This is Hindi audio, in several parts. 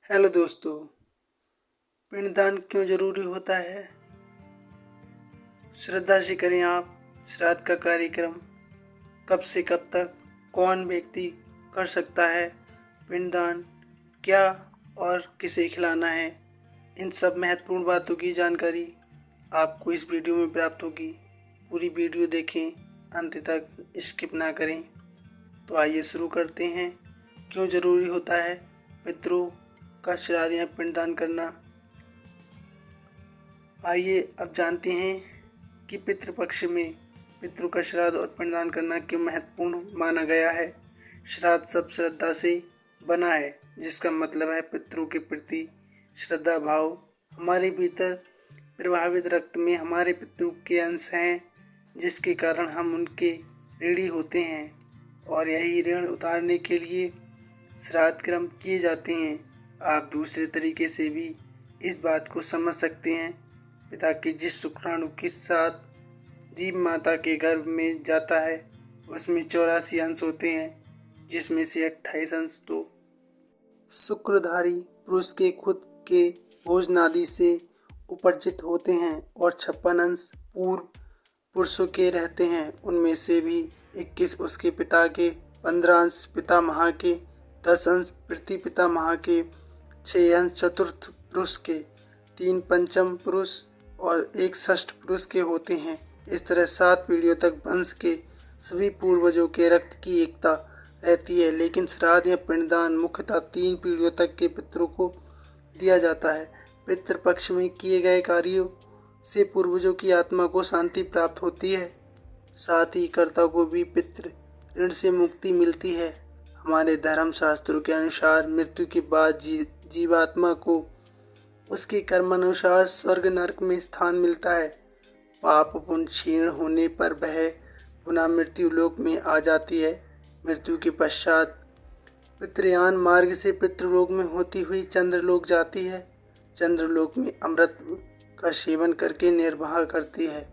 हेलो दोस्तों। पिंडदान क्यों जरूरी होता है? श्रद्धा से करें आप श्राद्ध का कार्यक्रम। कब से कब तक कौन व्यक्ति कर सकता है पिंडदान? क्या और किसे खिलाना है? इन सब महत्वपूर्ण बातों की जानकारी आपको इस वीडियो में प्राप्त होगी। पूरी वीडियो देखें, अंत तक स्किप ना करें। तो आइए शुरू करते हैं। क्यों ज़रूरी होता है पितरों का श्राद्ध या पिंडदान करना? आइए अब जानते हैं कि पितृपक्ष में पितरों का श्राद्ध और पिंडदान करना क्यों महत्वपूर्ण माना गया है। श्राद्ध सब श्रद्धा से बना है, जिसका मतलब है पितरों के प्रति श्रद्धा भाव। हमारे भीतर प्रभावित रक्त में हमारे पितरों के अंश हैं, जिसके कारण हम उनके ऋणी होते हैं और यही ऋण उतारने के लिए श्राद्ध कर्म किए जाते हैं। आप दूसरे तरीके से भी इस बात को समझ सकते हैं। पिता के जिस शुक्राणु के साथ जीव माता के गर्भ में जाता है, उसमें 84 अंश होते हैं, जिसमें से 28 अंश तो शुक्रधारी पुरुष के खुद के भोजनादि से उपार्जित होते हैं और 56 अंश पूर्व पुरुषों के रहते हैं। उनमें से भी 21 उसके पिता के, 15 अंश पितामह के, 10 अंश प्रतिपितामह के, 6 अंश चतुर्थ पुरुष के, 3 पंचम पुरुष और 1 षष्ठ पुरुष के होते हैं। इस तरह 7 पीढ़ियों तक वंश के सभी पूर्वजों के रक्त की एकता रहती है। लेकिन श्राद्ध या पिंडदान मुख्यतः 3 पीढ़ियों तक के पितरों को दिया जाता है। पितृपक्ष में किए गए कार्यों से पूर्वजों की आत्मा को शांति प्राप्त होती है, साथ ही कर्ता को भी पितृ ऋण से मुक्ति मिलती है। हमारे धर्म शास्त्रों के अनुसार मृत्यु के बाद जीवात्मा को उसके कर्मानुसार स्वर्ग नरक में स्थान मिलता है। पाप पुण्य क्षीण होने पर वह पुनः मृत्यु लोक में आ जाती है। मृत्यु के पश्चात पितृयान मार्ग से पितृलोक में होती हुई चंद्रलोक जाती है। चंद्रलोक में अमृत का सेवन करके निर्वाह करती है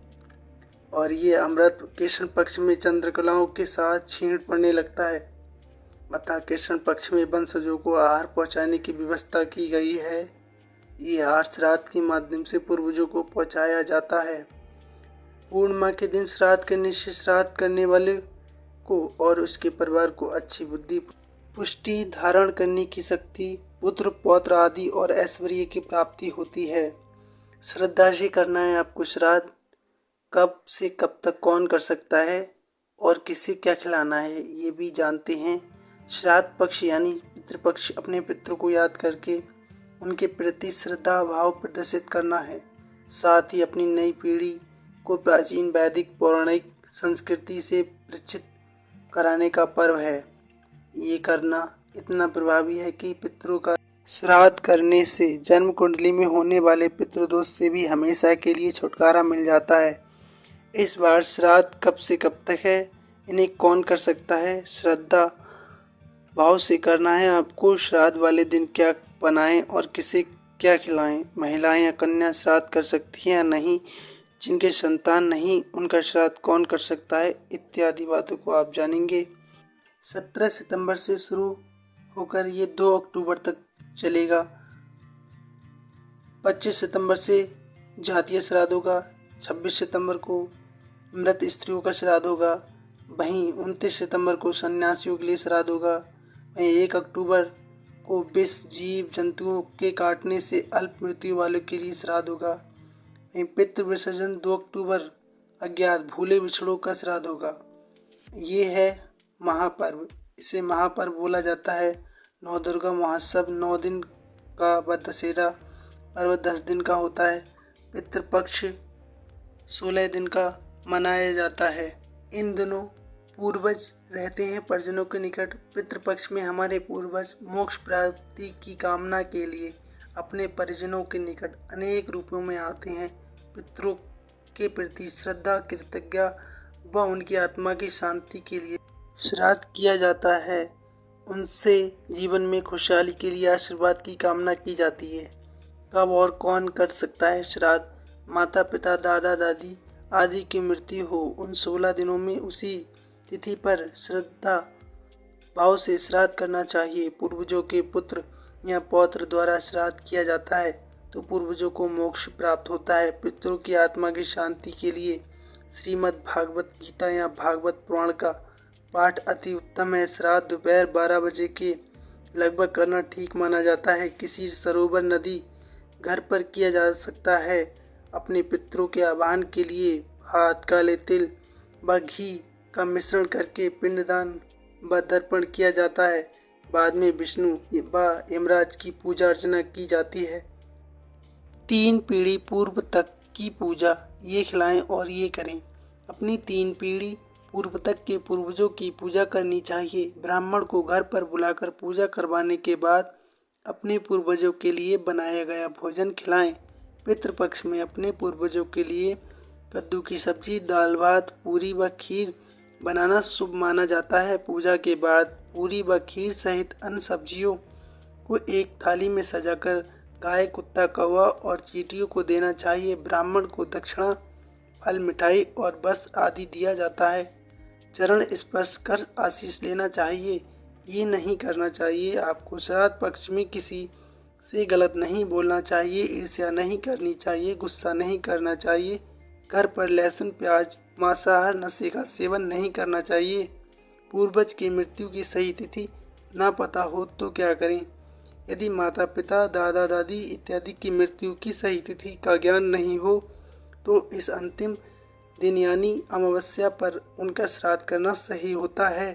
और ये अमृत कृष्ण पक्ष में चंद्रकलाओं के साथ क्षीण पड़ने लगता है। अतः कृष्ण पक्ष में वंशजों को आहार पहुँचाने की व्यवस्था की गई है। ये आहार श्राद्ध के माध्यम से पूर्वजों को पहुँचाया जाता है। पूर्णिमा के दिन श्राद्ध करने से श्राद्ध करने वाले को और उसके परिवार को अच्छी बुद्धि, पुष्टि, धारण करने की शक्ति, पुत्र पौत्र आदि और ऐश्वर्य की प्राप्ति होती है। श्रद्धा से करना है आपको श्राद्ध। कब से कब तक कौन कर सकता है और किसे क्या खिलाना है, ये भी जानते हैं। श्राद्ध पक्ष यानी पितृपक्ष अपने पितरों को याद करके उनके प्रति श्रद्धा भाव प्रदर्शित करना है। साथ ही अपनी नई पीढ़ी को प्राचीन वैदिक पौराणिक संस्कृति से परिचित कराने का पर्व है। ये करना इतना प्रभावी है कि पितरों का श्राद्ध करने से जन्म कुंडली में होने वाले पितृदोष से भी हमेशा के लिए छुटकारा मिल जाता है। इस बार श्राद्ध कब से कब तक है, इन्हें कौन कर सकता है? श्रद्धा भाव से करना है आपको। श्राद्ध वाले दिन क्या बनाएं और किसे क्या खिलाएं? महिलाएं या कन्या श्राद्ध कर सकती हैं या नहीं? जिनके संतान नहीं, उनका श्राद्ध कौन कर सकता है? इत्यादि बातों को आप जानेंगे। 17 सितंबर से शुरू होकर ये 2 अक्टूबर तक चलेगा। 25 सितंबर से जातीय श्राद्ध होगा। 26 सितंबर को मृत स्त्रियों का श्राद्ध होगा। वहीं 29 सितंबर को सन्यासियों के लिए श्राद्ध होगा। वहीं 1 अक्टूबर को विष जीव जंतुओं के काटने से अल्प मृत्यु वालों के लिए श्राद्ध होगा। वहीं पितृ विसर्जन 2 अक्टूबर अज्ञात भूले बिछड़ों का श्राद्ध होगा। ये है महापर्व। इसे महापर्व बोला जाता है। नवदुर्गा महोत्सव 9 दिन का व दशहरा पर्व 10 दिन का होता है। पितृपक्ष 16 दिन का मनाया जाता है। इन दिनों पूर्वज रहते हैं परिजनों के निकट। पितृपक्ष में हमारे पूर्वज मोक्ष प्राप्ति की कामना के लिए अपने परिजनों के निकट अनेक रूपों में आते हैं। पितरों के प्रति श्रद्धा, कृतज्ञता व उनकी आत्मा की शांति के लिए श्राद्ध किया जाता है। उनसे जीवन में खुशहाली के लिए आशीर्वाद की कामना की जाती है। कब और कौन कर सकता है श्राद्ध? माता पिता, दादा दादी आदि की मृत्यु हो उन 16 दिनों में उसी तिथि पर श्रद्धा भाव से श्राद्ध करना चाहिए। पूर्वजों के पुत्र या पौत्र द्वारा श्राद्ध किया जाता है तो पूर्वजों को मोक्ष प्राप्त होता है। पितरों की आत्मा की शांति के लिए श्रीमद् भागवत गीता या भागवत पुराण का पाठ अति उत्तम है। श्राद्ध दोपहर 12 बजे के लगभग करना ठीक माना जाता है। किसी सरोवर, नदी, घर पर किया जा सकता है। अपने पितरों के आह्वान के लिए भात, काले तिल व घी का मिश्रण करके पिंडदान व तर्पण किया जाता है। बाद में विष्णु व यमराज की पूजा अर्चना की जाती है। 3 पीढ़ी पूर्व तक की पूजा, ये खिलाएं और ये करें। अपनी 3 पीढ़ी पूर्व तक के पूर्वजों की पूजा करनी चाहिए। ब्राह्मण को घर पर बुलाकर पूजा करवाने के बाद अपने पूर्वजों के लिए बनाया गया भोजन खिलाएं। पितृपक्ष में अपने पूर्वजों के लिए कद्दू की सब्जी, दाल भात, पूरी व खीर बनाना शुभ माना जाता है। पूजा के बाद पूरी व खीर सहित अन्य सब्जियों को एक थाली में सजाकर गाय, कुत्ता, कौवा और चींटियों को देना चाहिए। ब्राह्मण को दक्षिणा, फल, मिठाई और वस्त्र आदि दिया जाता है। चरण स्पर्श कर आशीष लेना चाहिए। ये नहीं करना चाहिए। आपको श्राद्ध पक्ष में किसी से गलत नहीं बोलना चाहिए, ईर्ष्या नहीं करनी चाहिए, गुस्सा नहीं करना चाहिए। घर पर लहसुन, प्याज, मांसाहार, नशे का सेवन नहीं करना चाहिए। पूर्वज की मृत्यु की सही तिथि ना पता हो तो क्या करें? यदि माता पिता, दादा दादी इत्यादि की मृत्यु की सही तिथि का ज्ञान नहीं हो तो इस अंतिम दिन यानी अमावस्या पर उनका श्राद्ध करना सही होता है।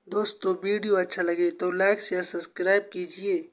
दोस्तों, वीडियो अच्छा लगे तो लाइक, शेयर, सब्सक्राइब कीजिए।